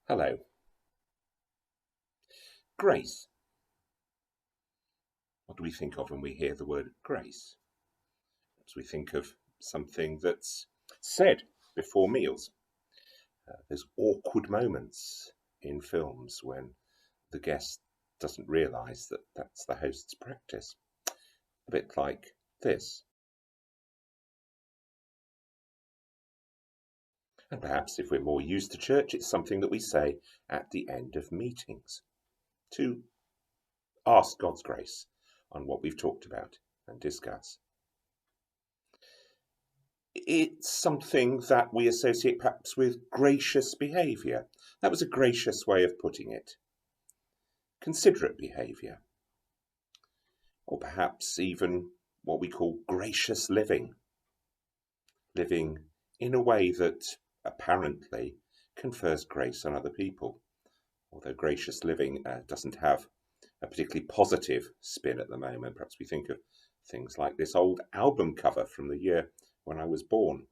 Hello. Grace. What do we think of when we hear the word grace? Perhaps we think of something that's said before meals. There's awkward moments in films when the guest doesn't realise that that's the host's practice. A bit like this. And perhaps if we're more used to church, it's something that we say at the end of meetings to ask God's grace on what we've talked about and discuss. It's something that we associate perhaps with gracious behaviour. That was a gracious way of putting it. Considerate behaviour. Or perhaps even what we call gracious living. Living in a way that apparently confers grace on other people. Although gracious living doesn't have a particularly positive spin at the moment. Perhaps we think of things like this old album cover from the year when I was born.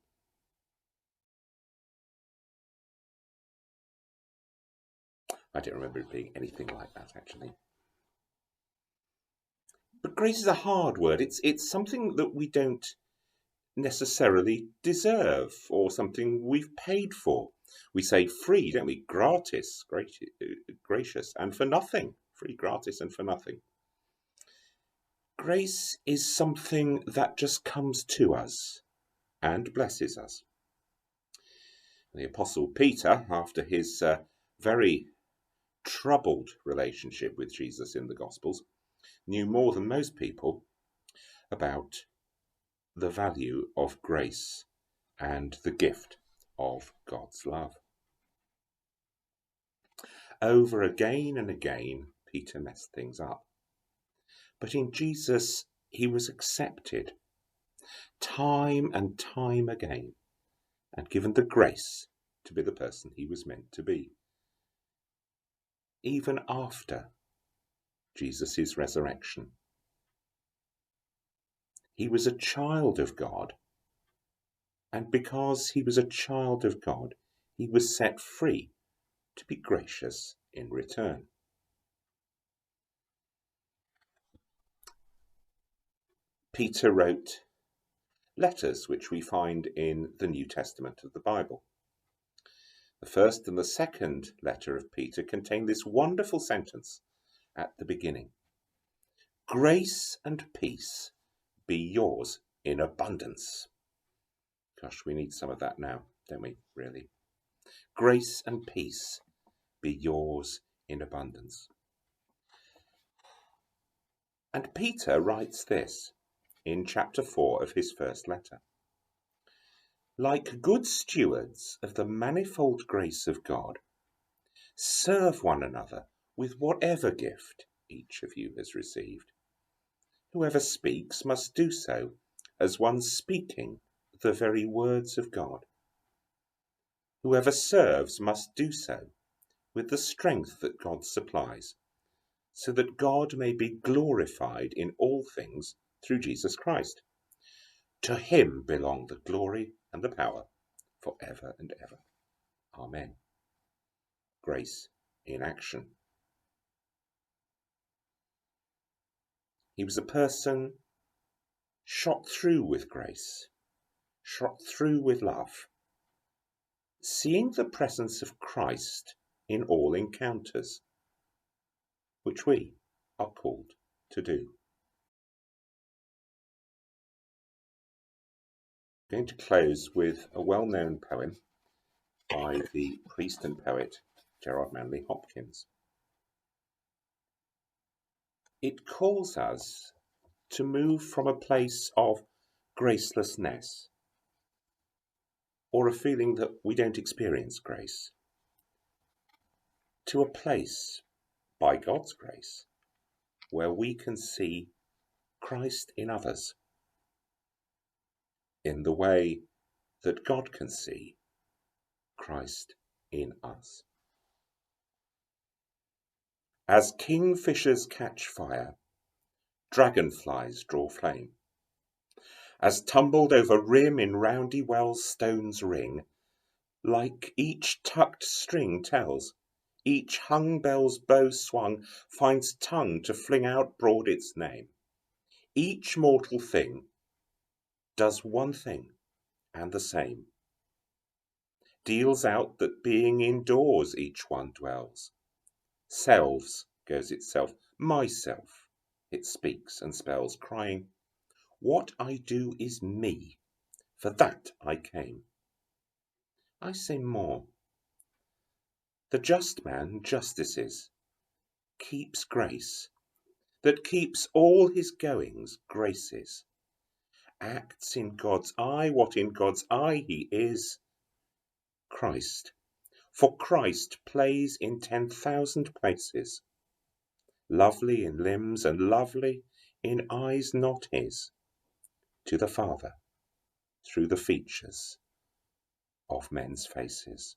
I don't remember it being anything like that, actually. But grace is a hard word. It's something that we don't necessarily deserve or something we've paid for. We say free, don't we? Gratis, gracious, and for nothing. Free, gratis, and for nothing. Grace is something that just comes to us and blesses us. The Apostle Peter, after his very troubled relationship with Jesus in the Gospels, knew more than most people about the value of grace and the gift of God's love. Over again and again, Peter messed things up. But in Jesus, he was accepted time and time again and given the grace to be the person he was meant to be. Even after Jesus' resurrection. He was a child of God, and because he was a child of God, he was set free to be gracious in return. Peter wrote letters which we find in the New Testament of the Bible. The first and the second letter of Peter contain this wonderful sentence at the beginning. Grace and peace be yours in abundance. Gosh, we need some of that now, don't we, really? Grace and peace be yours in abundance. And Peter writes this in chapter 4 of his first letter. Like good stewards of the manifold grace of God, serve one another with whatever gift each of you has received. Whoever speaks must do so as one speaking the very words of God. Whoever serves must do so with the strength that God supplies, so that God may be glorified in all things through Jesus Christ. To him belong the glory and the power forever and ever. Amen. Grace in action. He was a person shot through with grace, shot through with love, seeing the presence of Christ in all encounters, which we are called to do. I'm going to close with a well-known poem by the priest and poet Gerard Manley Hopkins. It calls us to move from a place of gracelessness or a feeling that we don't experience grace to a place, by God's grace, where we can see Christ in others in the way that God can see Christ in us. As kingfishers catch fire, dragonflies draw flame. As tumbled over rim in roundy wells stones ring, like each tucked string tells, Each hung bell's bow swung finds tongue to fling out broad its name. Each mortal thing does one thing and the same, deals out that being indoors each one dwells. Selves goes itself, myself, it speaks and spells, crying, what I do is me, for that I came. I say more. The just man justices, keeps grace, that keeps all his goings graces, acts in God's eye what in God's eye he is, Christ. For Christ plays in 10,000 places, lovely in limbs and lovely in eyes not his, to the Father through the features of men's faces.